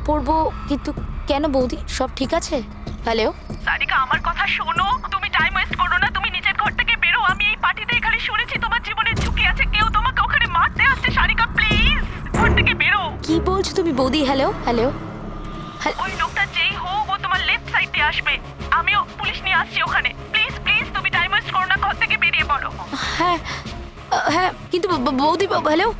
পরবো, কিন্তু কেন বৌদি, সব ঠিক আছে? হ্যালো সারিকা, আমার কথা শোনো, তুমি টাইম ওয়েস্ট করো না, তুমি নিজের ঘর থেকে বেরো। আমি এই পার্টিতে এখানে শুনেছি তোমার জীবনের ঝুঁকি আছে, কেউ তোমাকে ওখানে মারতে আসছে। সারিকা প্লিজ ঘর থেকে বেরো। কি বলছো তুমি বৌদি? Hello hello. ওই লোকটা যেই হোক ও তোমার লেফট সাইড দিয়ে আসবে, আমিও পুলিশ নিয়ে আসছি ওখানে। প্লিজ প্লিজ তুমি টাইম ওয়েস্ট করো না, ঘর থেকে বেরিয়ে পড়ো। হ্যাঁ হ্যাঁ, কিন্তু বৌদি, হ্যালো।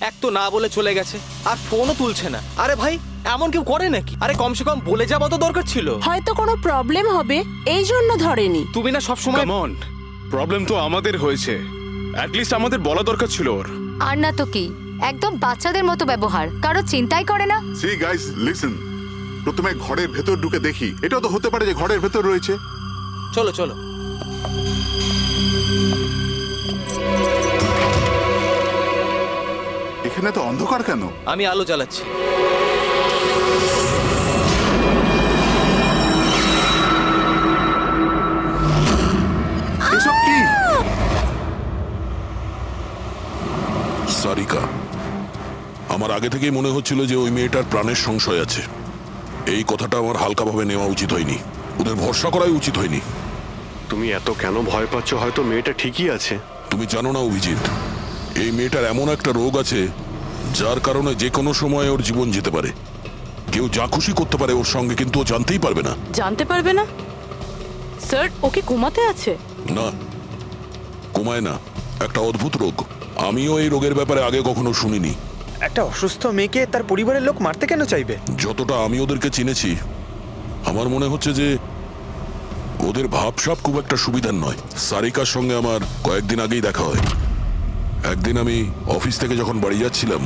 এক তো না বলে চলে গেছে, আর ফোনও তুলছে না। আরে ভাই, এমন কেউ করে নাকি? আরে কমসে কম বলে যাওয়া তো দরকার ছিল। হয়তো কোনো প্রবলেম হবে এই জন্য ধরেনি। তুমি না সব সময় কাম অন, প্রবলেম তো আমাদের হয়েছে, অ্যাট লিস্ট আমাদের বলা দরকার ছিল ওর। আর না তো কি, একদম বাচ্চাদের মতো ব্যবহার, কারো চিন্তাই করে না। সি গাইস লিসেন, প্রথমে ঘরের ভেতর ঢুকে দেখি। এটাও তো হতে পারে যে ঘরের ভেতর রয়েছে। চলো চলো। এখানে তো অন্ধকার কেন? আমি আলো জ্বালাচ্ছি। এসব কি? সারিকা, আমার আগে থেকেই মনে হচ্ছিল যে ওই মেয়েটার প্রাণের সংশয় আছে। এই কথাটা আমার হালকাভাবে নেওয়া উচিত হয়নি, ওদের ভরসা করাই উচিত হয়নি। তুমি এত কেন ভয় পাচ্ছ? হয়তো মেয়েটা ঠিকই আছে। তুমি জানো না অভিজিৎ, এই মেয়েটার এমন একটা রোগ আছে যার কারণে যে কোনো সময় ওর জীবন যেতে পারে। কেউ যা খুশি করতে পারে ওর সঙ্গে, কিন্তু ও জানতেই পারবে না। জানতে পারবে না? স্যার, ওকে ঘুমাতে আছে? না, কমায় না, একটা অদ্ভুত রোগ। আমিও এই রোগের ব্যাপারে আগে কখনো শুনিনি। একটা অসুস্থ মেয়েকে তার পরিবারের লোক মারতে কেন চাইবে? যতটা আমি ওদেরকে চিনেছি, আমার মনে হচ্ছে যে ওদের ভাবসাব খুব একটা সুবিধার নয়। সারিকার সঙ্গে আমার কয়েকদিন আগেই দেখা হয়। একদিন আমি অফিস থেকে যখন বাড়ি যাচ্ছিলাম,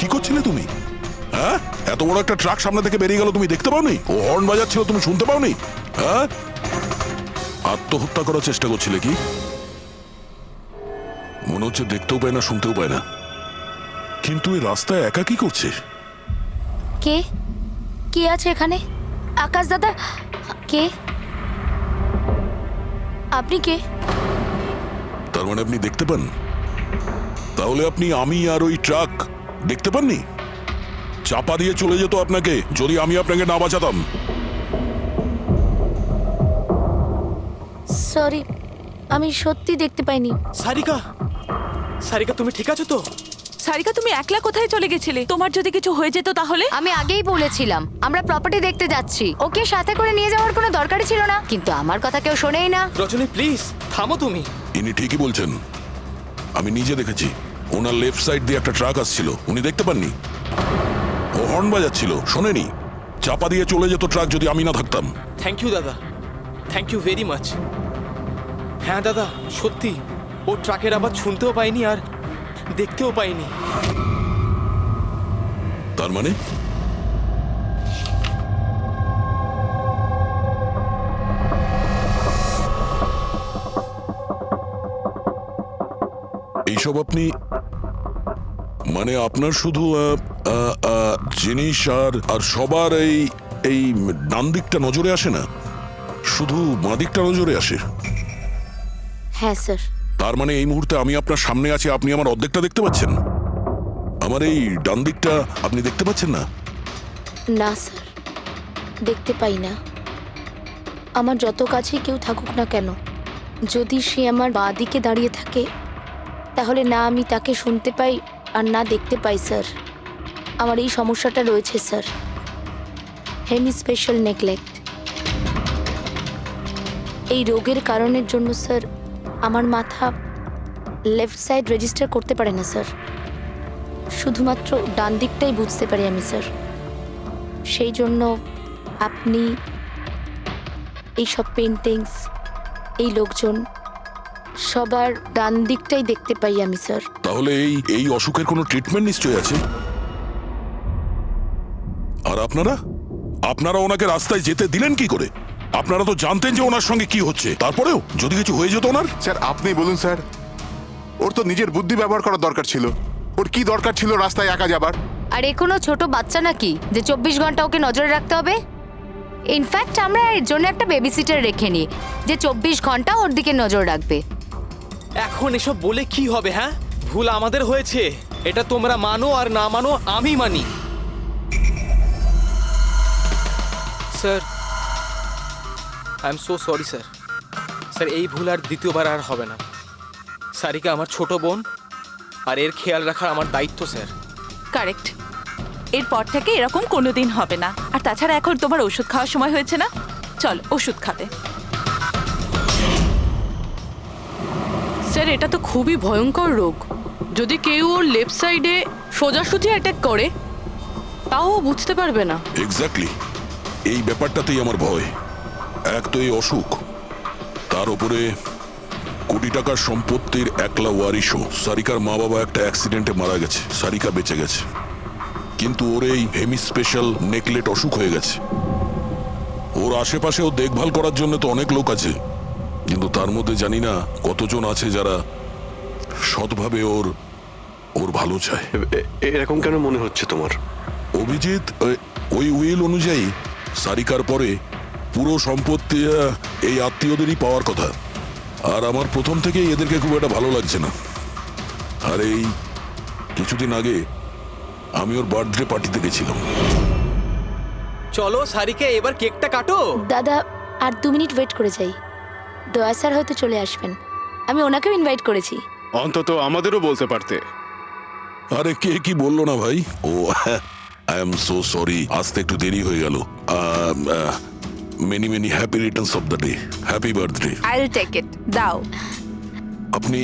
কি করছিলে তুমি? হ্যাঁ, এত বড় একটা ট্রাক সামনে থেকে বেরিয়ে গেল, তুমি দেখতে পাওনি? ও হর্ন বাজাচ্ছিল, তুমি শুনতে পাওনি? হ্যাঁ, আত্মহত্যা করার চেষ্টা করছিলে কি? মনে হচ্ছে দেখতেও পায় না, শুনতেও পায় না। কিন্তু এই রাস্তায় একা কি করছে? কে কে আছে এখানে? আকাশ দাদা, কে আপনি? কে? তার মানে আপনি দেখতে পান? তাহলে আপনি আমি আর ওই ট্রাক দেখতে পাননি? চাপা দিয়ে চলে যেত আপনাকে যদি আমি আপনাকে না বাঁচাতাম। সরি, আমি সত্যি দেখতে পাইনি। সারিকা, সারিকা তুমি ঠিক আছো তো? সারিকা, তুমি একলা কোথায় চলে গেছিলে? তোমার যদি কিছু হয়ে যেত তাহলে? আমি আগেই বলেছিলাম আমরা প্রপার্টি দেখতে যাচ্ছি, ওকে সাথে করে নিয়ে যাওয়ার কোনো দরকারই ছিল না, কিন্তু আমার কথা কেউ শোনেই না। রজনী প্লিজ থামো তুমি। ইনি ঠিকই বলছেন, আমি নিজে দেখেছি। ওনার লেফট সাইড দিয়ে একটা ট্রাক আসছিল, উনি দেখতে পাননি। ও হর্ন বাজাচ্ছিল, শোনেনি। চাপা দিয়ে চলে যেত ট্রাক যদি আমি না থাকতাম। থ্যাংক ইউ দাদা, থ্যাংক ইউ ভেরি মাচ। হ্যাঁ দাদা, সত্যি ও ট্রাকের আবার শুনতেও পাইনি, আর দেখতেও পাইনি। তার মানে এইসব আপনি মানে আপনার শুধু জিনিস আর সবার এই এই ডান দিকটা নজরে আসে না, শুধু বাঁ দিকটা নজরে আসে। হ্যাঁ স্যার। তার মানে এই মুহূর্তে আমি আপনার সামনে আছি, আপনি আমার অর্ধেকটা দেখতে পাচ্ছেন, আমার এই ডান দিকটা আপনি দেখতে পাচ্ছেন না? না স্যার, দেখতে পাই না। আমার যত কাছে কেউ থাকুক না কেন, যদি সে আমার বাঁ দিকে দাঁড়িয়ে থাকে তাহলে না আমি তাকে শুনতে পাই আর না দেখতে পাই স্যার। আমার এই সমস্যাটা রয়েছে স্যার, হেমিস্পেশাল নেগলেক্ট। এই রোগের কারণের জন্য স্যার আমার মাথা লেফট সাইড রেজিস্টার করতে পারে না স্যার, শুধুমাত্র ডান দিকটাই বুঝতে পারি আমি স্যার। সেই জন্য আপনি এইসব পেন্টিংস, এই লোকজন, সবার ডান দিকটাই দেখতে পাই আমি স্যার। তাহলে এই এই অসুখের কোনো ট্রিটমেন্ট নিশ্চয়ই আছে। আর আপনারা আপনারা ওনাকে রাস্তায় যেতে দিলেন কি করে? আপনারা তো জানতেন যে ওনার সঙ্গে কি হচ্ছে, তারপরেও যদি কিছু হয়ে যেত ওনার। স্যার আপনি বলুন স্যার, ওর তো নিজের বুদ্ধি ব্যবহার করার দরকার ছিল। ওর কি দরকার ছিল রাস্তায় একা যাবার? আর এ কোনো ছোট বাচ্চা নাকি যে 24 ঘন্টা ওকে নজরে রাখতে হবে? ইনফ্যাক্ট আমরা এর জন্য একটা বেবি সিটার রেখে নিই যে 24 ঘন্টা ওর দিকে নজর রাখবে। এখন এসব বলে কি হবে? হ্যাঁ, ভুল আমাদের হয়েছে, এটা তোমরা মানো আর না মানো আমি মানি। Sir, I am so sorry sir. Sir এই ভুল আর দ্বিতীয়বার আর হবে না। সারিকা আমার ছোট বোন, আর এর খেয়াল রাখা আমার দায়িত্ব স্যার। কারেক্ট। এরপর থেকে এরকম কোনোদিন হবে না। আর তাছাড়া এখন তোমার ওষুধ খাওয়ার সময় হয়েছে না, চল ওষুধ খাবে। স্যার এটা তো খুবই ভয়ঙ্কর রোগ। যদি কেউ ওর লেফট সাইডে সোজাসুজি অ্যাটাক করে তাও ও বুঝতে পারবে না। এক্স্যাক্টলি, এই ব্যাপারটাতেই আমার ভয়। এক তো এই অসুখ, তার উপরে কোটি টাকার সম্পত্তির একলা ওয়ারিশও। সারিকার মা বাবা একটা অ্যাক্সিডেন্টে মারা গেছে, সারিকা বেঁচে গেছে, কিন্তু ওর এই হেমিস্পেশাল নেকলেট অসুখ হয়ে গেছে। ওর আশেপাশেও দেখভাল করার জন্য তো অনেক লোক আছে, কিন্তু তার মধ্যে জানি না কতজন আছে যারা সৎভাবে ওর ওর ভালো চায়। এরকম কেন মনে হচ্ছে তোমার? অভিজিৎ, ওই উইল অনুযায়ী সারিকার পরে পুরো সম্পত্তি এই আত্মীয়দেরই পাওয়ার কথা। আর আমার প্রথম থেকেই এদেরকে খুব একটা ভালো লাগছে না। আর এই কিছুদিন আগে আমি ওর বার্থডে পার্টিতে গেছিলাম। চলো সারিকা, এবার কেকটা কাটো। দাদা আর 2 মিনিট ওয়েট করে যাই, দয়া স্যার হয়তো চলে আসবেন। আমি ওনাকেও ইনভাইট করেছি। অন্তত আমাদেরও বলতে পারতে। আরে কে কি বললো না ভাই? Oh I am so sorry, আসতে একটু দেরি হয়ে গেল। Many many happy returns of the day, happy birthday. I will take it, দাও। আপনি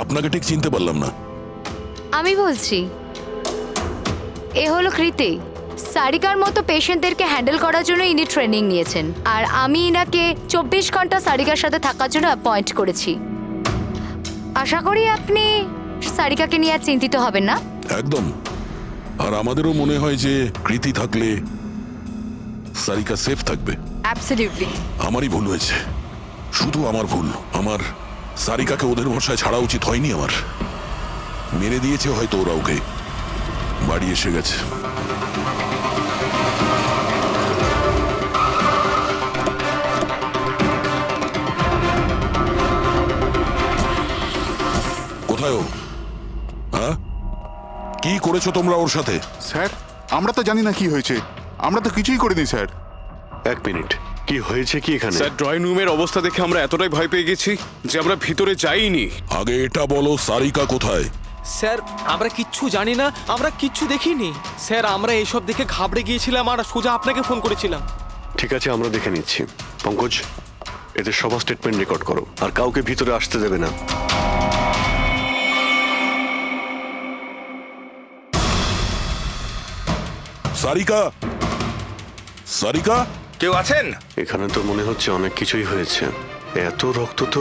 আপনাকে ঠিক চিনতে পারলাম না। আমি বলছি, এ হলো কৃতি। সারিকার মতো পেশেন্টদেরকে হ্যান্ডেল করার জন্য ইনি ট্রেনিং নিয়েছেন, আর আমি ইনাকে 24 ঘন্টা সারিকার সাথে থাকার জন্য অ্যাপয়েন্ট করেছি। আশা করি আপনি সারিকাকে নিয়ে আর চিন্তিত হবেন না। একদম। আর আমাদেরও মনে হয় যে কৃতি থাকলে সারিকা সেফ থাকবে। অ্যাবসলিউটলি। আমারই ভুল হয়েছে, শুধু আমার ভুল। আমার সারিকাকে ওদের ভরসায় ছাড়া উচিত হয়নি। আমার মেরে দিয়েছে হয়তো ওরা ওকে। বাড়ি এসে গেছে। কোথায় ও? হ্যাঁ, কি করেছো তোমরা ওর সাথে? স্যার আমরা তো জানি না কি হয়েছে, আমরা তো কিছুই করিনি স্যার। এক মিনিট, কি হয়েছে কি এখানে? স্যার ড্রয়িং রুমের অবস্থা দেখে আমরা এতটাই ভয় পেয়ে গেছি যে আমরা ভিতরে যাইনি। আগে এটা বলো, সারিকা কোথায়? স্যার আমরা কিচ্ছু জানি না, আমরা কিচ্ছু দেখিনি স্যার। আমরা এইসব দেখে ঘাবড়ে গিয়েছিলাম আর সোজা আপনাকে ফোন করেছিলাম। ঠিক আছে, আমরা দেখে নিচ্ছি। পঙ্কজ, এদের সবার স্টেটমেন্ট রেকর্ড করো, আর কাউকে ভিতরে আসতে দেবে না। সারিকা, সারিকা, কেউ আছেন এখানে? তো মনে হচ্ছে অনেক কিছুই হয়েছে। এত রক্ত তো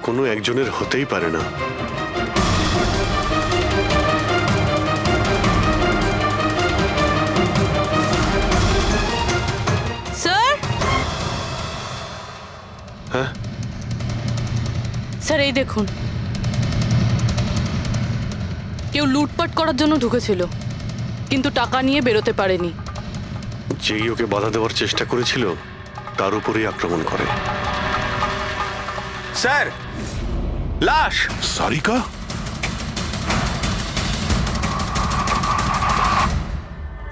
কোনো একজনের হতেই পারে না। স্যার এই দেখুন, কেউ লুটপাট করার জন্য ঢুকেছিল, কিন্তু টাকা নিয়ে বেরোতে পারেনি। যেই ওকে বাধা দেওয়ার চেষ্টা করেছিল তার উপরেই আক্রমণ করে। স্যার, লাশ! সারিকা?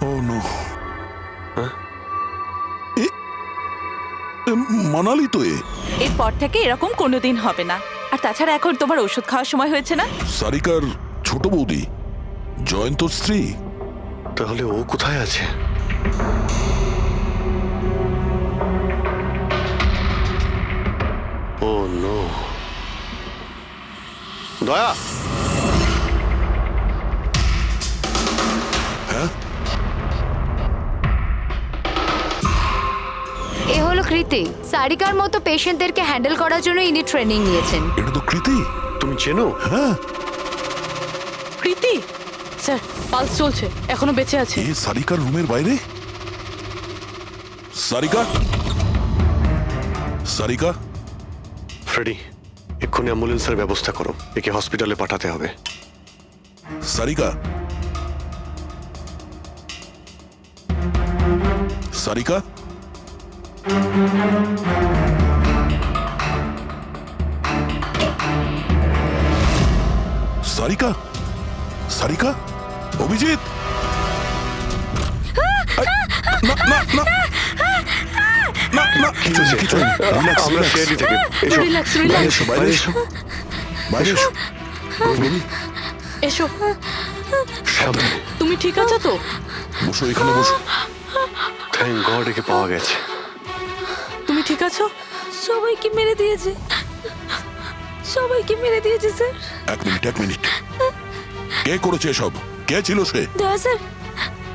ও নো। মানালি তো এরপর থেকে এরকম কোনোদিন হবে না। আর তাছাড়া এখন তোমার ওষুধ খাওয়ার সময় হয়েছে না? সারিকার ছোট বৌদি, জয়ন্তর স্ত্রী। তাহলে ও কোথায় আছে? ও নো। দয়া, এ হলো কৃতি। সারিকার মতো পেশেন্টদেরকে হ্যান্ডেল করার জন্য ইনি ট্রেনিং নিয়েছেন। এটা তো কৃতি। তুমি চেনো? হ্যাঁ, কৃতি স্যার, পালস চলছে, এখনো বেঁচে আছে। এ সারিকার রুমের বাইরে? সারিকা? সারিকা? ফ্রেডি, এক্ষুনি অ্যাম্বুলেন্সের ব্যবস্থা করো, একে হসপিটালে পাঠাতে হবে। সারিকা? সারিকা? সারিকা? সারিকা? অভিজিৎ? না না না না না, কিছু নেই, কিছু নেই। Relax, আমরা relax. সিআইডি থেকে। এসো, রিল্যাক্স, বাইরে রিল্যাক্স, এসো, বাইরে এসো, বাইরে এসো। রবি, এসো। সামনে। তুমি ঠিক আছো তো? বসো, এখানে বসো। থ্যাংক গড একে পাওয়া গেছে। তুমি ঠিক আছো? সবাইকে মেরে দিয়েছে, সবাইকে মেরে দিয়েছে স্যার। এক মিনিট, এক মিনিট। কে করেছে এসব? কে ছিল সে? দয়া স্যার,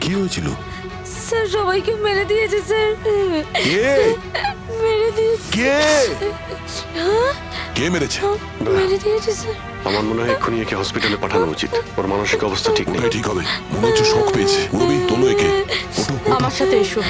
কি হয়েছিল? স্যার সবাইকে মেরে দিয়েছে স্যার। কে? মেরে দিয়েছে, কে? কে মেরেছে? মেরে দিয়েছে স্যার। আমার মনে হয় এক্ষুনি একে হসপিটালে পাঠানো উচিত, ওর মানসিক অবস্থা ঠিক নেই। এটাই ঠিক হবে, মনে হচ্ছে শক পেয়েছে। রবি, তোলো একে। ওঠো, ওঠো। আমার সাথে এসো।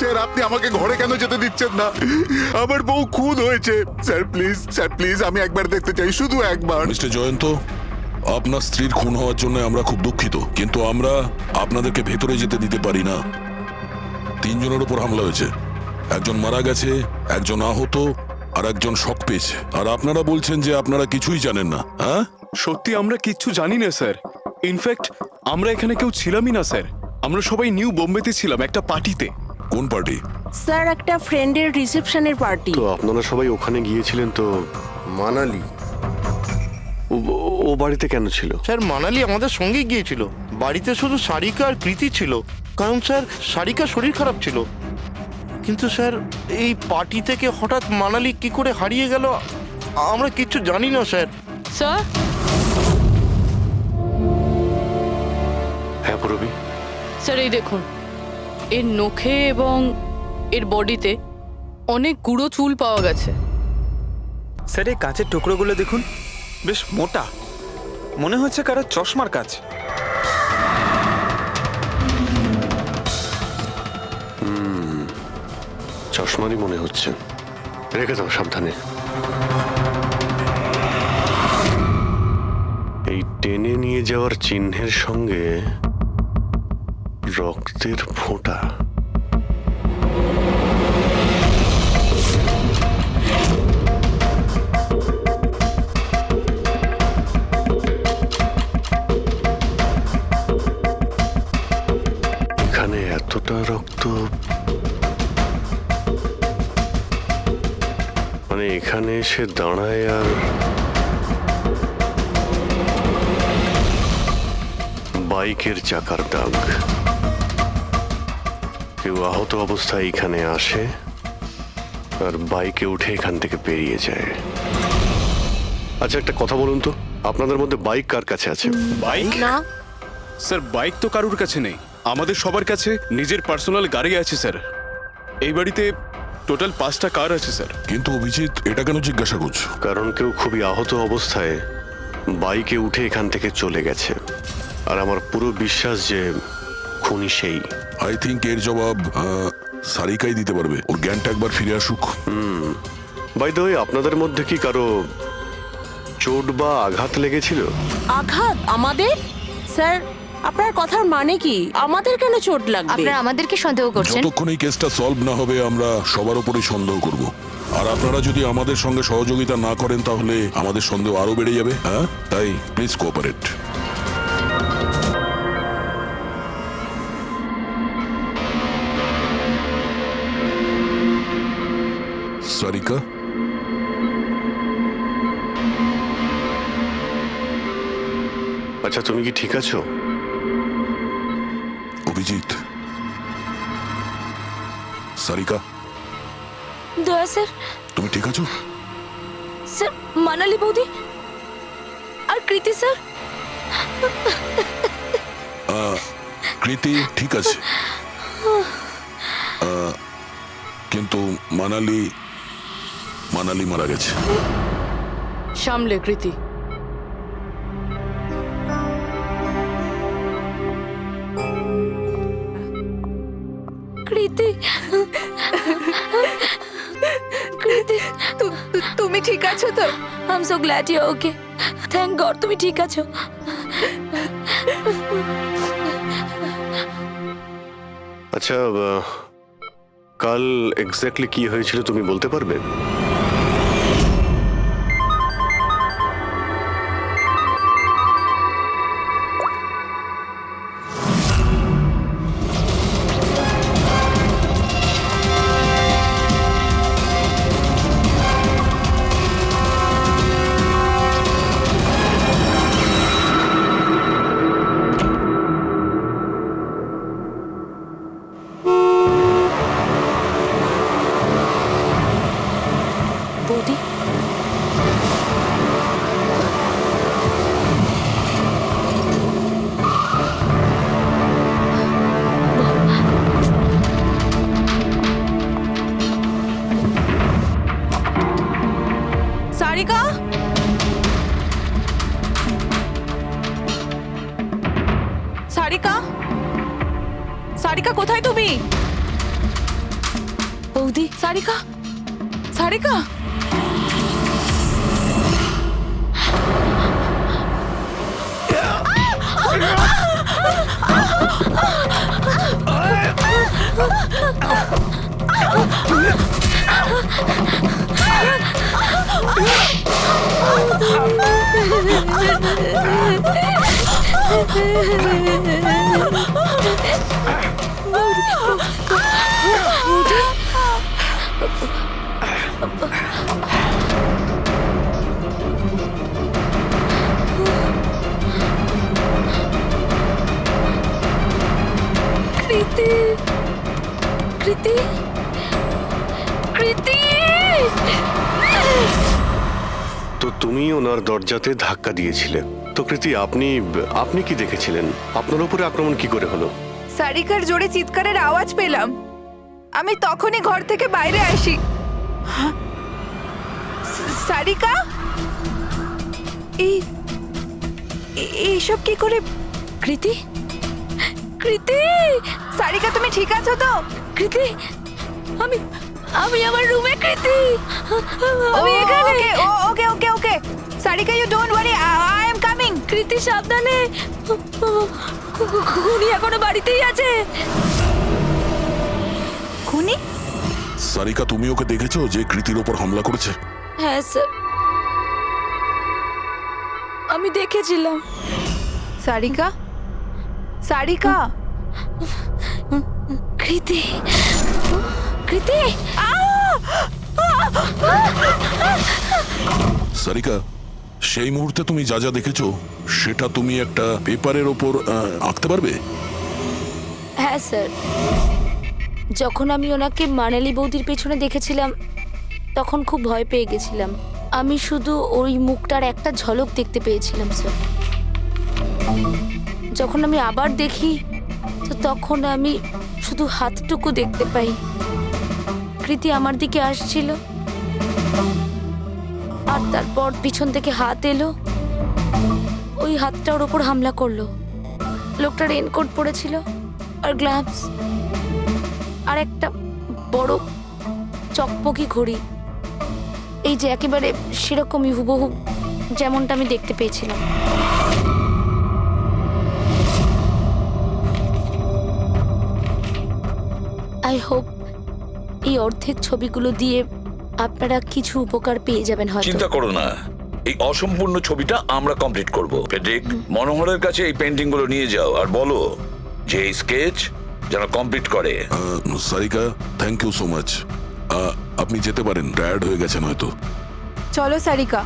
স্যার, আপনি আমাকে ঘরে কেন যেতে দিচ্ছেন না? আমার বউ খুন হয়েছে। স্যার প্লিজ, স্যার প্লিজ, আমি একবার দেখতে চাই, শুধু একবার। মিস্টার জয়ন্ত, আপনার স্ত্রীর খুন হওয়ার জন্য আমরা খুব দুঃখিত, কিন্তু আমরা আপনাদেরকে ভেতরে যেতে দিতে পারি না। 3 জনের উপর হামলা হয়েছে, একজন মারা গেছে, একজন আহত, আর একজন শক পেয়েছে। আর আপনারা বলছেন যে আপনারা কিছুই জানেন না। হ্যাঁ, সত্যি আমরা কিচ্ছু জানি না স্যার। ইনফ্যাক্ট আমরা এখানে কেউ ছিলামই না স্যার। আমরা সবাই নিউ বোম্বেতে ছিলাম একটা পার্টিতে। কোন পার্টি? স্যার একটা ফ্রেন্ডের রিসেপশনের পার্টি। তো আপনারা সবাই ওখানে গিয়েছিলেন তো? মানালি। ও বাড়িতে কেন ছিল? স্যার মানালি আমাদের সঙ্গে গিয়েছিল। বাড়িতে শুধু সারিকা আর কৃতি ছিল, কারণ স্যার সারিকার শরীর খারাপ ছিল। কিন্তু স্যার এই পার্টি থেকে হঠাৎ মানালি কি করে হারিয়ে গেল আমরা কিচ্ছু জানি না স্যার। স্যার, হ্যাঁ রবি। স্যার এই দেখুন, এর নখে এবং এর বডিতে অনেক গুঁড়ো চুল পাওয়া গেছে। স্যার, এই কাঁচের টুকরোগুলো দেখুন, বেশ মোটা, মনে হচ্ছে কারো চশমার কাজ। চশমারই মনে হচ্ছে। রেখে দাও সাবধানে। এই টেনে নিয়ে যাওয়ার চিহ্নের সঙ্গে রক্তের ফোঁটা। এখানে এতটা রক্ত, মানে এখানে এসে দাঁড়ায় আর বাইকের চাকার দাগ। কেউ আহত অবস্থায় এখানে আসে আর বাইকে উঠে এখান থেকে বেরিয়ে যায়। আচ্ছা একটা কথা বলুন তো, আপনাদের মধ্যে বাইক কার কাছে আছে? বাইক? না স্যার বাইক তো কারুর কাছে নেই, আমাদের সবার কাছে নিজের পার্সোনাল গাড়ি আছে স্যার। এই বাড়িতে টোটাল 5টা কার আছে স্যার। কিন্তু অভিজিৎ এটা কেন জিজ্ঞাসা করছো? কারণ কেউ খুবই আহত অবস্থায় বাইকে উঠে এখান থেকে চলে গেছে, আর আমার পুরো বিশ্বাস যে খুনি সেই। আই থিঙ্ক এর জবাব সারিকাই দিতে পারবে। ওর জ্ঞানটা একবার ফিরে আসুক। বাই দ্য ওয়ে, আপনাদের মধ্যে কি কারো চোট বা আঘাত লেগেছিল? আঘাত আমাদের? স্যার, আপনার কথার মানে কি? আমাদের কেন চোট লাগবে? আপনারা আমাদেরকে সন্দেহ করছেন? যতক্ষণ এই কেসটা সলভ না হবে আমরা সবার উপরেই সন্দেহ করব, আর আপনারা যদি আমাদের সঙ্গে সহযোগিতা না করেন তাহলে আমাদের সন্দেহ আরো বেড়ে যাবে। হ্যাঁ, তাই প্লিজ কোঅপারেট। সারিকা, আচ্ছা, তুমি কি ঠিক আছো? অভিজিৎ, সারিকা, দয়া স্যার। তুমি ঠিক আছো? স্যার, মানালি বৌদি আর কৃতি স্যার। কৃতি ঠিক আছে, কিন্তু মানালি মারা গেছে। সামলে কৃতি। কৃতি, কৃতি, তুমি ঠিক আছো তো? I am so glad you okay. Thank God তুমি ঠিক আছো। আচ্ছা, কাল এক্স্যাক্টলি কি হয়েছিল তুমি বলতে পারবে? বৌদি, সারিকা, সারিকা, সারিকা কোথায় তুমি? বৌদি, সারিকা, সারিকা, কৃতি, কৃতি, কৃতি। তো তুমি ওনার দরজাতে ধাক্কা দিয়েছিলে। তো কৃতি, আপনি কি দেখেছিলেন? আপনার উপরে আক্রমণ কি করে হলো? সারিকার জোরে চিৎকারের আওয়াজ পেলাম, আমি তখনই ঘর থেকে বাইরে আসি। সারিকা, এইসব কি করে? কৃতি, কৃতি, সারিকা তুমি ঠিক আছো তো? কৃতি, আমি আমি আমার রুমে। কৃতি, আমি এখানে। ওকে ওকে ওকে সারিকা, you don't worry, I am coming. কৃতি সাবধানে, খুনি এখনো বাড়িতেই আছে। খুনি? সারিকা, তুমি ওকে দেখেছো যে কৃতির ওপর হামলা করেছে? হ্যাঁ স্যার, আমি দেখেছিলাম। সারিকা, সারিকা, কৃতি, কৃতি। সারিকা, সেই মুহূর্তে তুমি যা যা দেখেছো সেটা তুমি একটা পেপারের ওপর আঁকতে পারবে? হ্যাঁ স্যার, যখন আমি ওনাকে মানালি বৌদির পেছনে দেখেছিলাম তখন খুব ভয় পেয়ে গেছিলাম। আমি শুধু ওই মুখটার একটা ঝলক দেখতে পেয়েছিলাম স্যার। যখন আমি আবার দেখি তো তখন আমি শুধু হাতটুকু দেখতে পাই। কৃতি আমার দিকে আসছিল আর তারপর পিছন থেকে হাত এলো, ওই হাতটা ওর ওপর হামলা করলো। লোকটা রেনকোট পরেছিল আর গ্লাভস আর একটা বড় চকমকি ঘড়ি, এই যে একেবারে সেরকমই হুবহু যেমনটা আমি দেখতে পেয়েছিলাম। আই হোপ এই অর্ধেক ছবিগুলো দিয়ে আপনারা কিছু উপকার পেয়ে যাবেন হয়তো। চিন্তা করো না, এই অসম্পূর্ণ ছবিটা আমরা কমপ্লিট করব। ফেডরিক, মনোহরের কাছে এই পেন্টিং গুলো নিয়ে যাও আর বলো যে এই স্কেচ যেন কমপ্লিট করে। Sarika, thank you so much. আপনি যেতে পারেন, টায়ার্ড হয়ে গেছেন হয়তো। চলো সারিকা।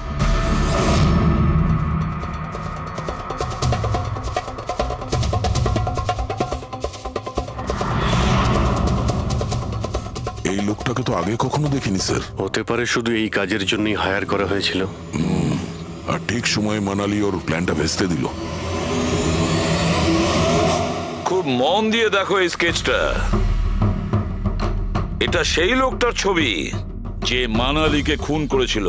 এই লোকটাকে তো আগে কখনো দেখিনি স্যার। হতে পারে শুধু এই কাজের জন্যই হায়ার করা হয়েছিল। আর ঠিক সময়ে মানালি ওর প্ল্যানটা ভেস্তে দিল। খুব মন দিয়ে দেখো এই স্কেচটা। এটা সেই লোকটার ছবি যে মানালিকে খুন করেছিল।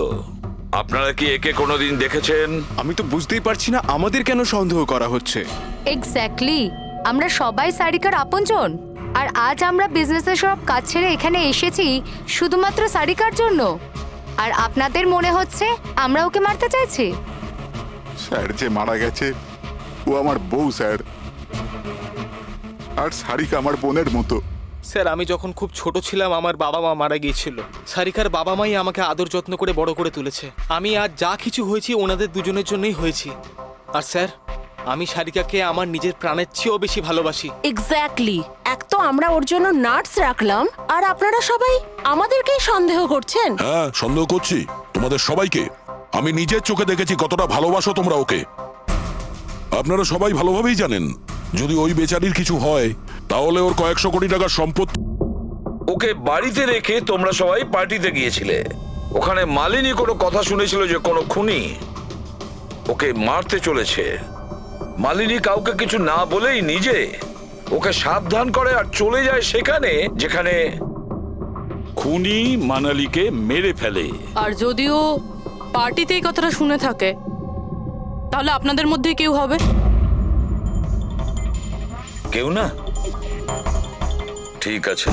আপনারা কি একে কোনোদিন দেখেছেন? আমি তো বুঝতেই পারছি না আমাদের কেন সন্দেহ করা হচ্ছে। এক্স্যাক্টলি, আমরা সবাই সারিকার আপনজন, আর আজ আমরা বিজনেসের সব কাজ ছেড়ে এখানে এসেছি শুধুমাত্র সারিকার জন্য। আর আপনাদের মনে হচ্ছে আমরা ওকে মারতে চাইছি? স্যার যে মারা গেছে ও আমার বউ স্যার, আর সারিকা আমার বোনের মতো। স্যার, আমি যখন খুব ছোট ছিলাম আমার বাবা মা মারা গিয়েছিল। সারিকার বাবা মাই আমাকে আদর যত্ন করে বড় করে তুলেছে। আমি আজ যা কিছু হয়েছি ওনাদের দুজনের জন্যই হয়েছি। আর স্যার, আমি সারিকাকে আমার নিজের প্রাণের চেয়েও বেশি ভালোবাসি। এক্স্যাক্টলি, এক তো আমরা ওর জন্য নার্স রাখলাম আর আপনারা সবাই আমাদেরকেই সন্দেহ করছেন। হ্যাঁ, সন্দেহ করছি তোমাদের সবাইকে। আমি নিজের চোখে দেখেছি কতটা ভালোবাসো তোমরা ওকে। আপনারা সবাই ভালোভাবেই জানেন যদি ওই বেচারির কিছু হয় তাহলে ওর কয়েকশো কোটি টাকার সম্পত্তি। ওকে বাড়িতে রেখে তোমরা সবাই পার্টিতে গিয়েছিলে। ওখানে মালিনী কোনো কথা শুনেছিল যে কোনো খুনি ওকে মারতে চলেছে। মালিনী কাউকে কিছু না বলেই নিজে ওকে সাবধান করে আর চলে যায় সেখানে যেখানে খুনি মানালিকে মেরে ফেলে। আর যদিও পার্টিতে এই কথাটা শুনে থাকে তাহলে আপনাদের মধ্যে কেউ হবে? কেউ না? ঠিক আছে,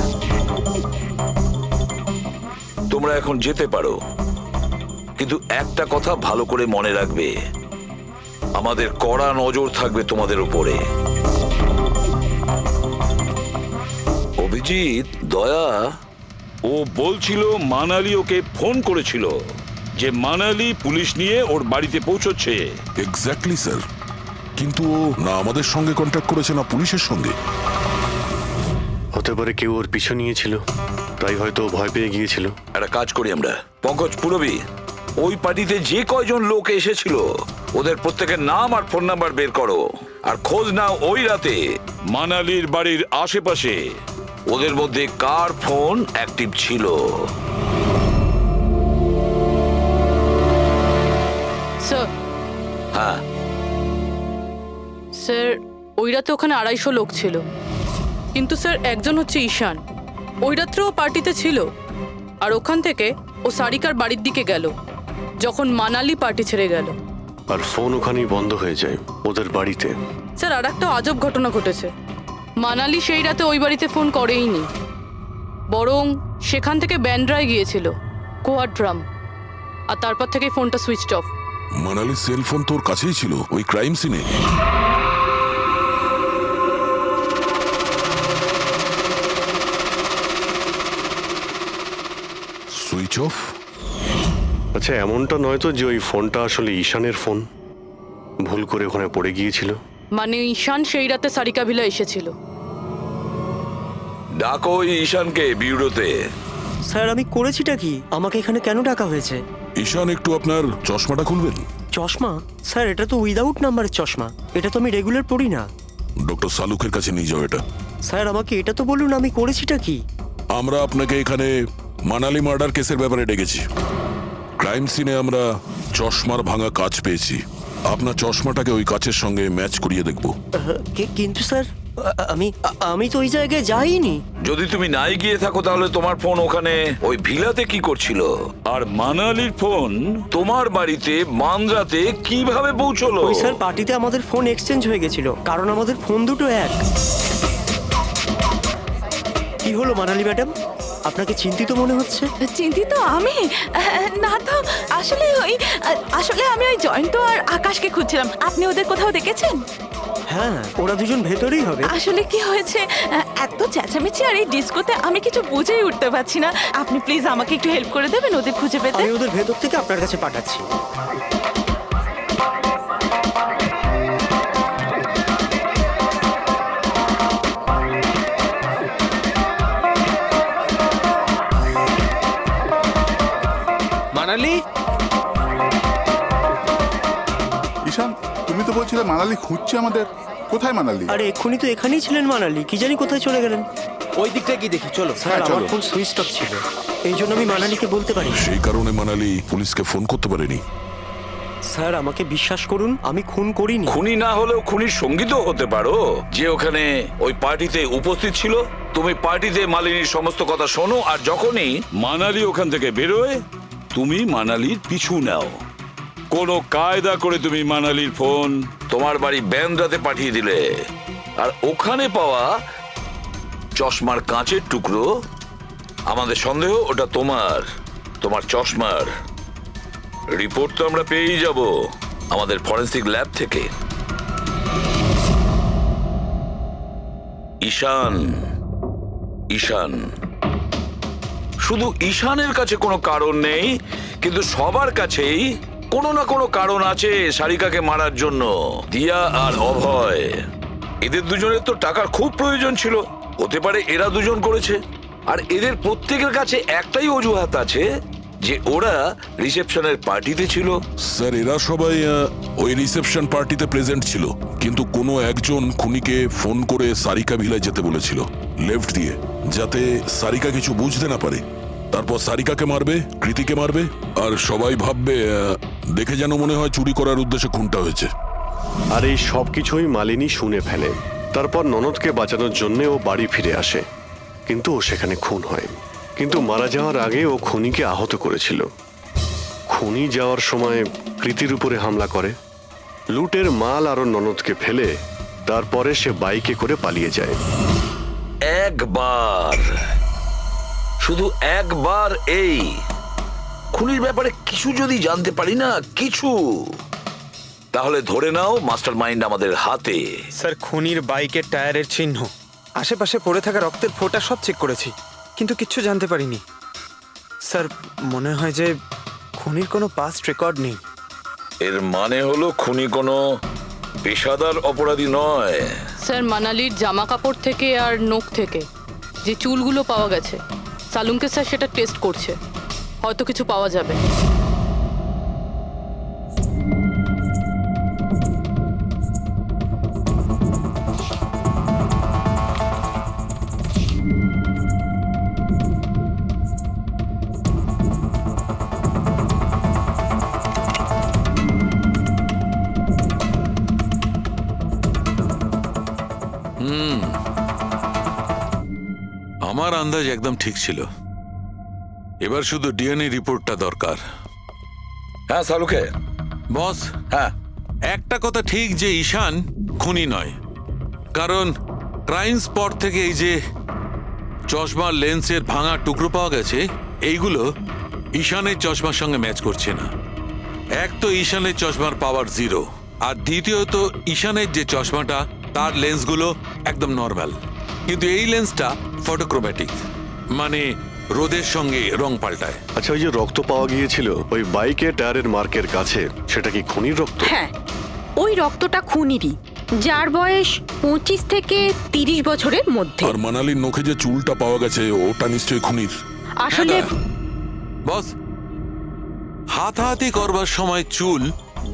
তোমরা এখন যেতে পারো, কিন্তু একটা কথা ভালো করে মনে রাখবে, আমাদের কড়া নজর থাকবে তোমাদের উপরে। অভিজিৎ, দয়া, ও বলছিল মানালি ওকে ফোন করেছিল যে মানালি পুলিশ নিয়ে ওর বাড়িতে পৌঁছচ্ছে। এক্স্যাক্টলি স্যার, কিন্তু ও না আমাদের সঙ্গে কন্ট্যাক্ট করেছে না পুলিশের সঙ্গে। হতে পারে কেউ ওর পিছু নিয়েছিল, তাই হয়তো ভয় পেয়ে গিয়েছিল। একটা কাজ করি আমরা, পঙ্কজ, পুরবী, ওই পার্টিতে যে কয়জন লোক এসেছিল ওদের প্রত্যেকের নাম আর ফোন নাম্বার বের করো আর খোঁজ নাও ওই রাতে মানালির বাড়ির আশেপাশে ওদের মধ্যে কার ফোন অ্যাক্টিভ ছিল। স্যার, হ্যাঁ স্যার, ওই রাতে ওখানে 250 লোক ছিল, কিন্তু স্যার একজন হচ্ছে ঈশান। ওই রাত্রেও পার্টিতে ছিল আর ওখান থেকে ও সারিকার বাড়ির দিকে গেল যখন মানালি পার্টি ছেড়ে গেল। আর ফোন ওখানেই বন্ধ হয়ে যায় ওদের বাড়িতে। স্যার, আর একটা আজব ঘটনা ঘটেছে। মানালি সেই রাতে ওই বাড়িতে ফোন করেইনি, বরং সেখান থেকে ব্যান্ড্রায় গিয়েছিল, কোয়াড্রাম, আর তারপর থেকে ফোনটা সুইচড অফ। মানালির সেল ফোন তোর কাছেই ছিল ওই ক্রাইম সিনে। Switch off? আচ্ছা, এমনটা নয় তো যে ওই ফোনটা আসলে ঈশানের ফোন, ভুল করে ওখানে পড়ে গিয়েছিল? মানে ঈশান সেই রাতে সারিকা ভিলা এসেছিল। ডাকো ঈশানকে বিউরোতে। স্যার, আমি করেছিটা কি? আমাকে এখানে কেন ডাকা হয়েছে? ঈশান, একটু আপনার চশমাটা খুলবেন? চশমা? স্যার, এটা তো উইদাউট নাম্বারের চশমা, এটা তো আমি রেগুলার পড়ি না। ডক্টর সালুকের কাছে নিয়ে যাও এটা। স্যার, আমাকে এটা তো বলুন আমি করেছিটা কি? আমরা আপনাকে এখানে মানালি মার্ডার কেসের ব্যাপারে ডেকেছি। ক্রাইম সিনে আমরা চশমার ভাঙা কাঁচ পেয়েছি। আপনার চশমাটাকে ওই কাচের সঙ্গে ম্যাচ করিয়ে দেখব। কিন্তু স্যার, আমি তো ওই জায়গায় যাইনি। যদি তুমি নাই গিয়ে থাকো তাহলে তোমার ফোন ওখানে ওই ভিলাতে কি করছিল? আর মানালির ফোন তোমার বাড়িতে মান্দ্রাতে কিভাবে পৌঁছলো? ওই স্যার পার্টিতে আমাদের ফোন এক্সচেঞ্জ হয়ে গেছিল, কারণ আমাদের ফোন দুটো এক। কি হলো মানালি ম্যাডাম, আপনাকে চিন্তিত মনে হচ্ছে? চিন্তিত আমি? না তো, আসলে আমি ওই জয়ন্ত আর আকাশকে খুঁজছিলাম। আপনি ওদের কোথাও দেখেছেন? হ্যাঁ, ওরা দুজন ভেতরেই হবে। আসলে কি হয়েছে, এত চেঁচামেচি আর এই ডিস্কোতে আমি কিছু বুঝেই উঠতে পারছি না। আপনি প্লিজ আমাকে একটু হেল্প করে দেবেন ওদের খুঁজে পেতে? আমি ওদের ভেতর থেকে আপনার কাছে পাঠাচ্ছি। মানালি, ঈশান, তুমি তো বলছিলে মানালি খুঁজছে আমাদের। কোথায় মানালি? আরে এক্ষুনি তো এখানেই ছিলেন মানালি, কি জানি কোথায় চলে গেলেন। ওই দিকটা কি দেখি, চলো। স্যার আমার ফোন সুইচ অফ ছিল, এই জন্য আমি মানালিকে বলতে পারি। সেই কারণে মানালি পুলিশকে ফোন করতে পারেনি। স্যার আমাকে বিশ্বাস করুন, আমি খুন করিনি। খুনি না হলেও খুনির সঙ্গী তো হতে পারো, যে ওখানে ওই পার্টিতে উপস্থিত ছিল। তুমি পার্টিতে মালিনীর সমস্ত কথা শোনো, আর যখনই মানালি ওখান থেকে বেরোয় তুমি মানালির পিছু নাও। কোনো কায়দা করে তুমি মানালির ফোন তোমার বাড়ি ব্যান্দ্রাতে পাঠিয়ে দিলে, আর ওখানে পাওয়া চশমার কাঁচের টুকরো, আমাদের সন্দেহ ওটা তোমার চশমার রিপোর্ট তো আমরা পেয়েই যাব আমাদের ফরেন্সিক ল্যাব থেকে। ঈশান শুধু ঈশানের কাছে কোনো কারণ নেই, কিন্তু সবার কাছেই কোনো না কোনো কারণ আছে সারিকাকে মারার জন্য। দিয়া আর অভয়, এদের দুজনের তো টাকার খুব প্রয়োজন ছিল, হতে পারে এরা দুজন করেছে। আর এদের প্রত্যেকের কাছে একটাই অজুহাত আছে, যে ওরা রিসেপশনের পার্টিতে ছিল। স্যার এরা সবাই ওই রিসেপশন পার্টিতে প্রেজেন্ট ছিল, কিন্তু কোনো একজন খুনিকে ফোন করে সারিকা ভিলায় যেতে বলেছিল লেফট দিয়ে, যাতে সারিকা কিছু বুঝতে না পারে। তারপর সারিকাকে মারবে, কৃতিকে মারবে, আর সবাই ভাববে দেখে যেন মনে হয় চুরি করার উদ্দেশ্যে খুনটা হয়েছে। আর এই সব কিছুই মালিনী শুনে ফেলে। তারপর ননদকে বাঁচানোর জন্য ও বাড়ি ফিরে আসে, কিন্তু ও সেখানে খুন হয়। কিন্তু মারা যাওয়ার আগে ও খুনিকে আহত করেছিল। খুনি যাওয়ার সময় কৃতির উপরে হামলা করে, লুটের মাল আর ননদকে ফেলে তারপরে সে বাইকে করে পালিয়ে যায়। শুধু একবার এই খুনির ব্যাপারে কিছু যদি জানতে পারি না, কিছু, তাহলে ধরে নাও মাস্টার মাইন্ড আমাদের হাতে। স্যার খুনির বাইকের টায়ারের চিহ্ন, আশেপাশে পড়ে থাকা রক্তের ফোঁটা সব চেক করেছি, কিন্তু কিচ্ছু জানতে পারিনি। স্যার মনে হয় যে খুনির কোনো পাস্ট রেকর্ড নেই। এর মানে হলো খুনি কোনো পেশাদার অপরাধী নয়। স্যার মানালির জামা কাপড় থেকে আর নখ থেকে যে চুলগুলো পাওয়া গেছে, সালুমকে স্যার সেটা টেস্ট করছে, হয়তো কিছু পাওয়া যাবে। আমার আন্দাজ একদম ঠিক ছিল, এবার শুধু ডিএনএ রিপোর্টটা দরকার। হ্যাঁ সালুকে বস, হ্যাঁ একটা কথা ঠিক যে ঈশান খুনি নয়, কারণ ক্রাইম স্পট থেকে এই যে চশমার লেন্সের ভাঙা টুকরো পাওয়া গেছে, এইগুলো ঈশানের চশমার সঙ্গে ম্যাচ করছে না। এক তো ঈশানের চশমার পাওয়ার 0, আর দ্বিতীয়ত ঈশানের যে চশমাটা তার লেন্সগুলো একদম নর্মাল, কিন্তু এই লেন্সটা ফটোক্রোম্যাটিক, মানে রোদের সঙ্গে রং পাল্টায়। আচ্ছা, ওই যে রক্ত পাওয়া গিয়েছিল ওই বাইকে টায়ারের মার্কের কাছে, সেটা কি খুনির রক্ত? হ্যাঁ, ওই রক্তটা খুনিরই, যার বয়স 25 থেকে 30 বছরের মধ্যে। আর মানালির নখে যে চুলটা পাওয়া গেছে ওটা নিশ্চয়ই খুনির। আসলে বস, হাতাহাতি করবার সময় চুল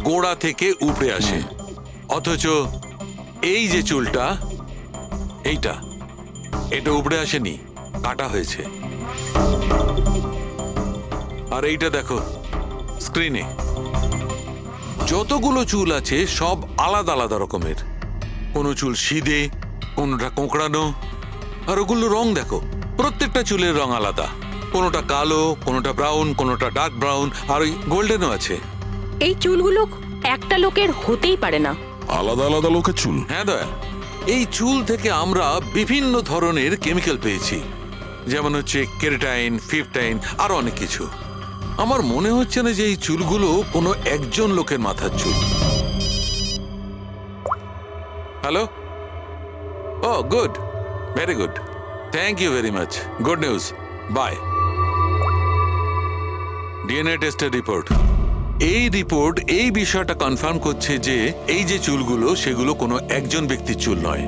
গোড়া থেকে উপড়ে আসে, অথচ এই যে চুলটা, এটা উপড়ে আসেনি, কাটা হয়েছে। আর এইটা দেখো স্ক্রিনে, যতগুলো চুল আছে সব আলাদা আলাদা রকমের। কোনো চুল সিধে, কোনোটা কোঁকড়ানো, আর ওগুলো রং দেখো, প্রত্যেকটা চুলের রং আলাদা। কোনোটা কালো, কোনোটা ব্রাউন, কোনোটা ডার্ক ব্রাউন, আর ওই গোল্ডেনও আছে। এই চুলগুলো একটা লোকের হতেই পারে না। আলাদা আলাদা লোকের চুল? হ্যাঁ দয়া, এই চুল থেকে আমরা বিভিন্ন ধরনের কেমিক্যাল পেয়েছি, যেমন হচ্ছে কেরাটিন, ফিফটাইন, আরো অনেক কিছু। আমার মনে হচ্ছে না যে এই চুলগুলো কোনো একজন লোকের মাথার চুল। Hello? Oh good, very good, thank you very much, good news, bye. DNA টেস্টের রিপোর্ট, এই রিপোর্ট এই বিষয়টা কনফার্ম করছে যে এই যে চুলগুলো সেগুলো কোনো একজন ব্যক্তির চুল নয়।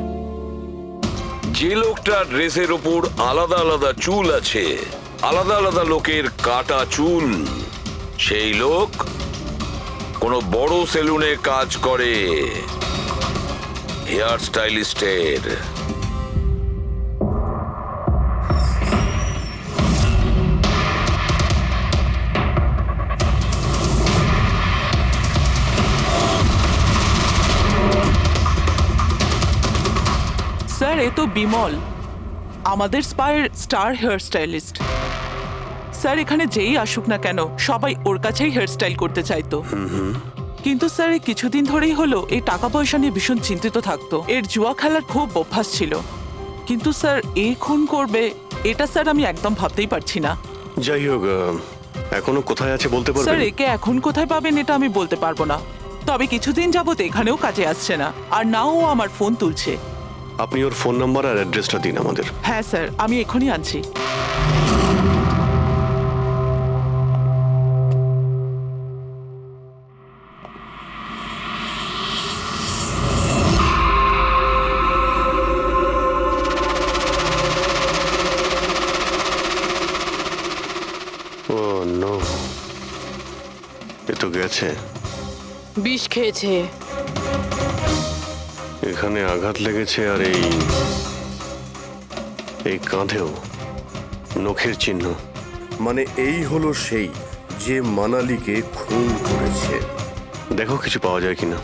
যে লোকটার ড্রেসের ওপর আলাদা আলাদা চুল আছে, আলাদা আলাদা লোকের কাটা চুল, সেই লোক কোনো বড় সেলুনে কাজ করে, হেয়ার স্টাইলিস্টের। স্যার, এ তো বিমল, আমাদের স্পায়ের স্টার হেয়ার স্টাইলিস্ট। স্যার, এখানে যেই আসুক না কেন সবাই ওর কাছেই হেয়ার স্টাইল করতে চাইতো। কিন্তু স্যার, এই কিছুদিন ধরেই হলো এই টাকা পয়সা নিয়ে ভীষণ চিন্তিত থাকতো। এর জুয়া খেলার খুব অভ্যাস ছিল। কিন্তু স্যার, এই খুন করবে এটা স্যার আমি একদম ভাবতেই পারছি না। যাই হোক, এখনো কোথায় আছে বলতে স্যার, পারবেন? একে এখন কোথায় পাবেন এটা আমি বলতে পারবো না, তবে কিছুদিন যাবত এখানেও কাজে আসছে না, আর নাও ও আমার ফোন তুলছে। আপনি ওর ফোন নাম্বার আর অ্যাড্রেসটা দিন আমাদের। হ্যাঁ স্যার, আমি এখনই আনছি। ও নো, এ তো গেছে। বিষ খেয়েছে। এখানে আঘাত লেগেছে, আর এই কাঁধেও নখের চিহ্ন। মানে এই হলো সেই যে মানালিকে খুন করেছে। দেখো কিছু পাওয়া যায় কিনা।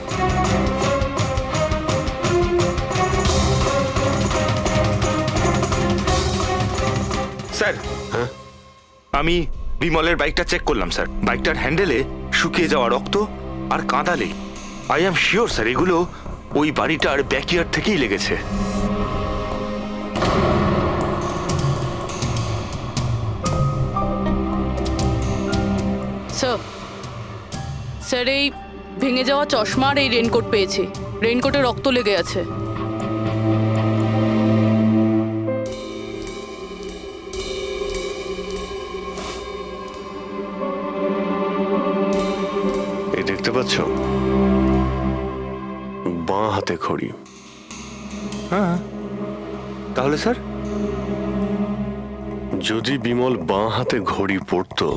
স্যার, হ্যাঁ, আমি বিমলের বাইকটা চেক করলাম স্যার। বাইকটার হ্যান্ডেলে শুকিয়ে যাওয়া রক্ত আর কাঁদালে আই অ্যাম শিওর স্যার এগুলো ওই বাড়িটার ব্যাকইয়ার্ড থেকেই লেগেছে। স্যার, স্যার, এই ভেঙে যাওয়া চশমা আর এই রেনকোট পেয়েছি। রেনকোটে রক্ত লেগে আছে। এই দেখতে পাচ্ছ, বাঁ হাতে ঘড়ি। হ্যাঁ, তাহলে স্যার যদি বিমল বাঁ হাতে ঘড়ি পরতো,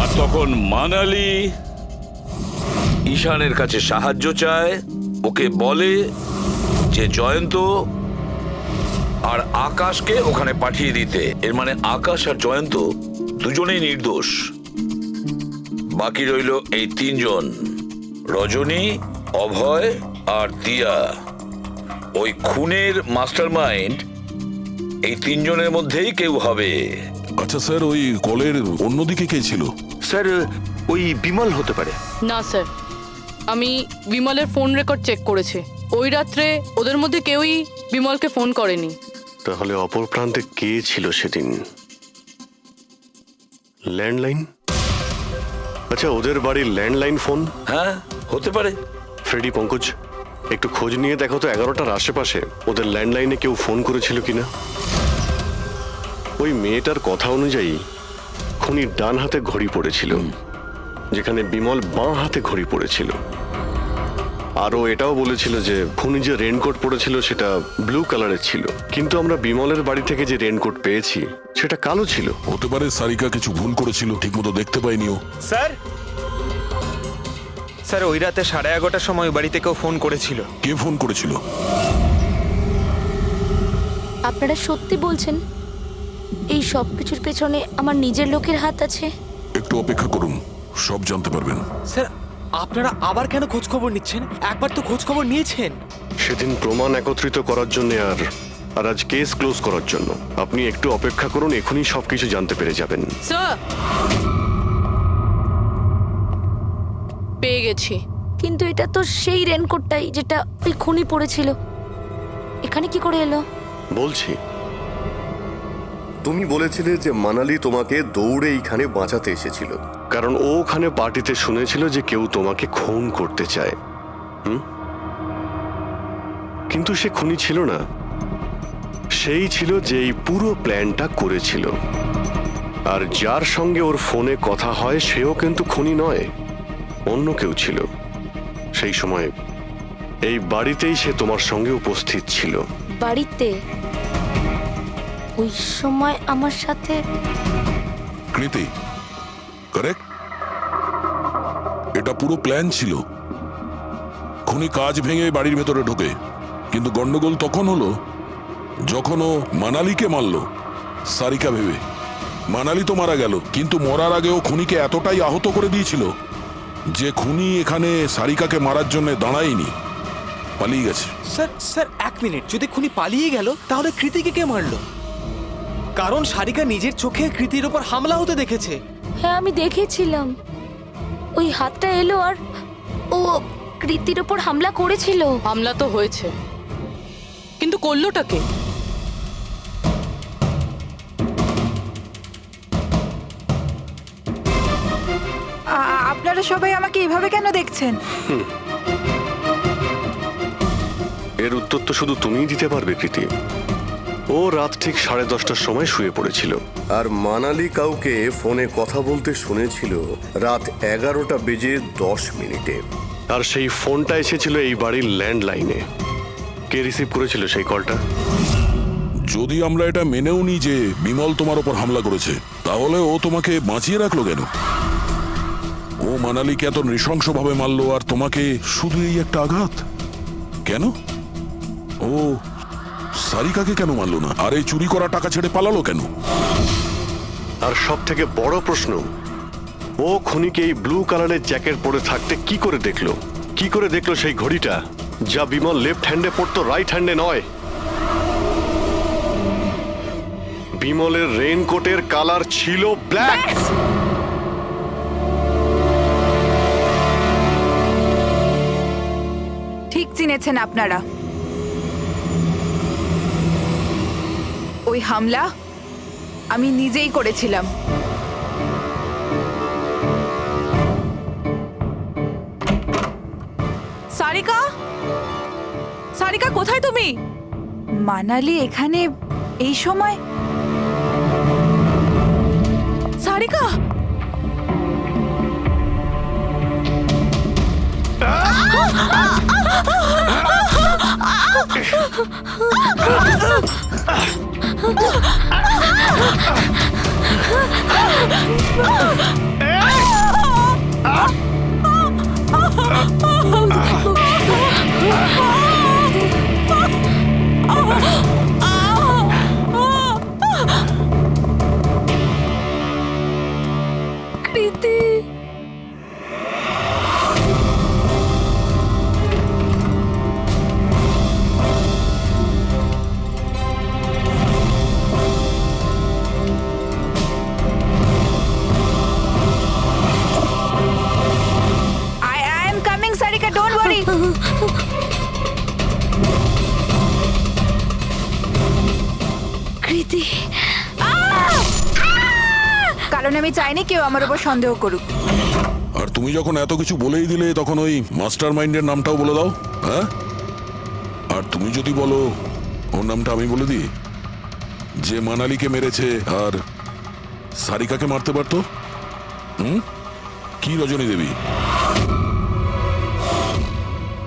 আর তখন মানালি ঈশানের কাছে সাহায্য চায়, ওকে বলে যে জয়ন্ত আর আকাশকে ওখানে পাঠিয়ে দিতে। এর মানে আকাশ আর জয়ন্ত দুজনেই নির্দোষ। বাকি রইল এই তিনজন, রজনী, অভয় আর দিয়া। ওই খুনের মাস্টারমাইন্ড এই তিনজনের মধ্যেই কেউ হবে। আচ্ছা স্যার, ওই কলের অন্যদিকে কে ছিল? স্যার, ওই বিমল হতে পারে। না স্যার, আমি বিমলের ফোন রেকর্ড চেক করেছি। ওই রাত্রে ওদের মধ্যে কেউই বিমলকে ফোন করেনি। তাহলে অপর প্রান্তে কে ছিল সেদিন? ল্যান্ডলাইন? আচ্ছা, ওদের বাড়ির ল্যান্ডলাইন ফোন? হ্যাঁ, হতে পারে। ফ্রেডি, পঙ্কজ, একটু খোঁজ নিয়ে দেখো তো 11টার আশেপাশে ওদের ল্যান্ডলাইনে কেউ ফোন করেছিল কিনা। ওই মেয়েটার কথা অনুযায়ী খুনির ডান হাতে ঘড়ি পড়েছিল, যেখানে বিমল বাঁ হাতে ঘড়ি পড়েছিল। আরও এটাও বলেছিল যে খুনি যে রেনকোট পরেছিল সেটা ব্লু কালারের ছিল, কিন্তু আমরা বিমলের বাড়ি থেকে যে রেনকোট পেয়েছি সেটা কালো ছিল। হতে পারে সারিকা কিছু ভুল করেছিল, ঠিকমতো দেখতে পাইনি ও। স্যার, স্যার, ওই রাতে 11:30টার সময় বাড়িতে কেউ ফোন করেছিল। কে ফোন করেছিল? আপনারা সত্যি বলছেন এই সব কিছুর পেছনে আমার নিজের লোকের হাত আছে? একটু অপেক্ষা করুন, সব জানতে পারবেন। স্যার, আপনারা আবার কেন খোঁজ খবর নিচ্ছেন? একবার তো খোঁজ খবর নিয়েছেন। সেদিন প্রমাণ একত্রিত করার জন্য আর আজ কেস ক্লোজ করার জন্য। আপনি একটু অপেক্ষা করুন, এখনই সবকিছু জানতে পেরে যাবেন। স্যার, পেয়ে গেছি। কিন্তু এটা তো সেই রেনকোটটাই যেটা ওই খুনি পড়েছিল। এখানে কি করে এলো? বলছি, তুমি বলেছিলে যে মানালি তোমাকে দৌড়ে এইখানে বাঁচাতে এসেছিল। কারণ ও ওখানে পার্টিতে শুনেছিল যে কেউ তোমাকে খুন করতে চায়। কিন্তু সে খুনি ছিল না, সেই ছিল যে এই পুরো প্ল্যানটা করেছিল। আর যার সঙ্গে ওর ফোনে কথা হয় সেও কিন্তু খুনি নয়, অন্য কেউ ছিল। সেই সময় এই বাড়িতেই সে তোমার সঙ্গে উপস্থিত ছিল। বাড়িতে? ওই সময় আমার সাথে কৃতি, কারেক্ট? এটা পুরো প্ল্যান ছিল। খুনি কাজ ভেঙে বাড়ির ভেতরে ঢোকে, কিন্তু গন্ডগোল তখন হলো যখন ও মানালিকে মারল সারিকা ভেবে। মানালি তো মারা গেল, কিন্তু মরার আগে ও খুনিকে এতটাই আহত করে দিয়েছিল যে খুনি এখানে সারিকাকে মারার জন্য দাঁড়ায়নি, পালিয়ে গেছে। স্যার 1 মিনিট, যদি খুনি পালিয়ে গেল তাহলে কৃতিকে কে মারলো? কারণ সারিকা নিজের চোখে কৃতির ওপর হামলা হতে দেখেছে। হ্যাঁ, আমি দেখেছিলাম। ওই হাতটা এলো আর ও কৃতির ওপর হামলা করেছিল। হামলা তো হয়েছে, কিন্তু করলোটা কে? আপনারা সবাই আমাকে এভাবে কেন দেখছেন? এর উত্তর তো শুধু তুমিই দিতে পারবে কৃতি। ও রাত ঠিক 10:30টার সময় শুয়ে পড়েছিল। আর মানালি কাউকে ফোনে কথা বলতে শুনেছিল রাত 11:10 আর সেই ফোনটা এসেছিল এই বাড়ির ল্যান্ডলাইনে। কে রিসিভ করেছিল সেই কলটা? যদি আমরা এটা মেনেও নিই যে বিমল তোমার ওপর হামলা করেছে, তাহলে ও তোমাকে বাঁচিয়ে রাখলো কেন? ও মানালিকে এত নৃশংসভাবে মারলো, আর তোমাকে শুধু এই একটা আঘাত কেন? ও সারিকাকে কেন মারলো না? আর এই চুরি করা টাকা ছেড়ে পালালো কেন? আর সব থেকে বড় প্রশ্ন, ও খুনিকে এই ব্লু কালারের জ্যাকেট পরে থাকতে কি করে দেখলো? কি করে দেখলো সেই ঘড়িটা যা বিমল লেফট হ্যান্ডে পড়তো, রাইট হ্যান্ডে নয়? বিমলের রেইনকোটের কালার ছিল ব্ল্যাক। ঠিক চিনেছেন আপনারা। ওই হামলা আমি নিজেই করেছিলাম। সারিকা, সারিকা কোথায় তুমি? মানালি এখানে এই সময়? সারিকা, কৃতি, I am coming, Sarika, don't worry. কৃতি, কারণ আমি চাইনি কেউ আমার উপর সন্দেহ করুক। আর তুমি যখন এত কিছু বলেই দিলে, তখন ওই মাস্টার মাইন্ডের নামটাও বলে দাও। হ্যাঁ, আর তুমি যদি বলো ওর নামটা আমি বলে দিই, যে মানালিকে মেরেছে আর সারিকাকে মারতে পারতো। কি রজনী দেবী?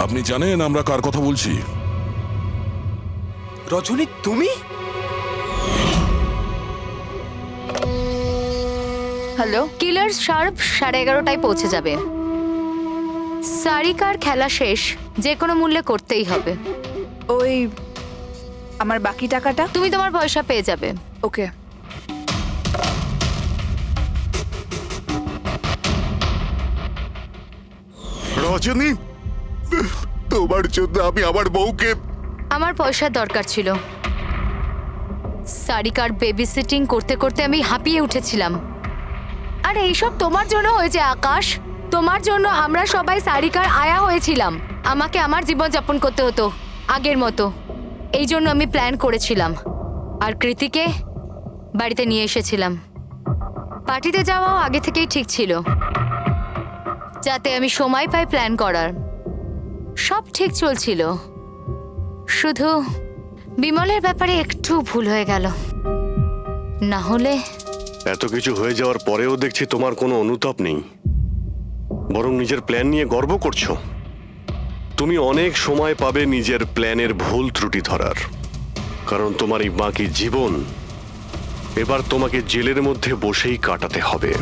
আপনি জানেন আমরা কার কথা বলছি? রজনী, তুমি? হ্যালো, কিলার শার্প 11:30টায় পৌঁছে যাবে। সারিকার খেলা শেষ, যে কোনো মূল্যে করতেই হবে। ওই আমার বাকি টাকাটা? তুমি তোমার পয়সা পেয়ে যাবে। ওকে। রজনী, তোমার জন্য আমি আমার বউকে আমার পয়সার দরকার ছিল। সারিকার বেবি সিটিং করতে করতে আমি হাঁপিয়ে উঠেছিলাম। আর এইসব তোমার জন্য হয়েছে আকাশ। তোমার জন্য আমরা সবাই সারিকার আয়া হয়েছিলাম। আমাকে আমার জীবন যাপন করতে হতো আগের মতো। এই জন্য আমি প্ল্যান করেছিলাম আর কৃতিকে বাড়িতে নিয়ে এসেছিলাম। পার্টিতে যাওয়াও আগে থেকেই ঠিক ছিল, যাতে আমি সময় পাই প্ল্যান করার। সব ঠিক চলছিল, শুধু বিমলের ব্যাপারে একটু ভুল হয়ে গেল। না হলে এত কিছু হয়ে যাওয়ার পরেও দেখছি তোমার কোনো অনুতাপ নেই, বরং নিজের প্ল্যান নিয়ে গর্ব করছো। তুমি অনেক সময় পাবে নিজের প্ল্যানের ভুল ত্রুটি ধরার, কারণ তোমার এই বাকি জীবন এবার তোমাকে জেলের মধ্যে বসেই কাটাতে হবে।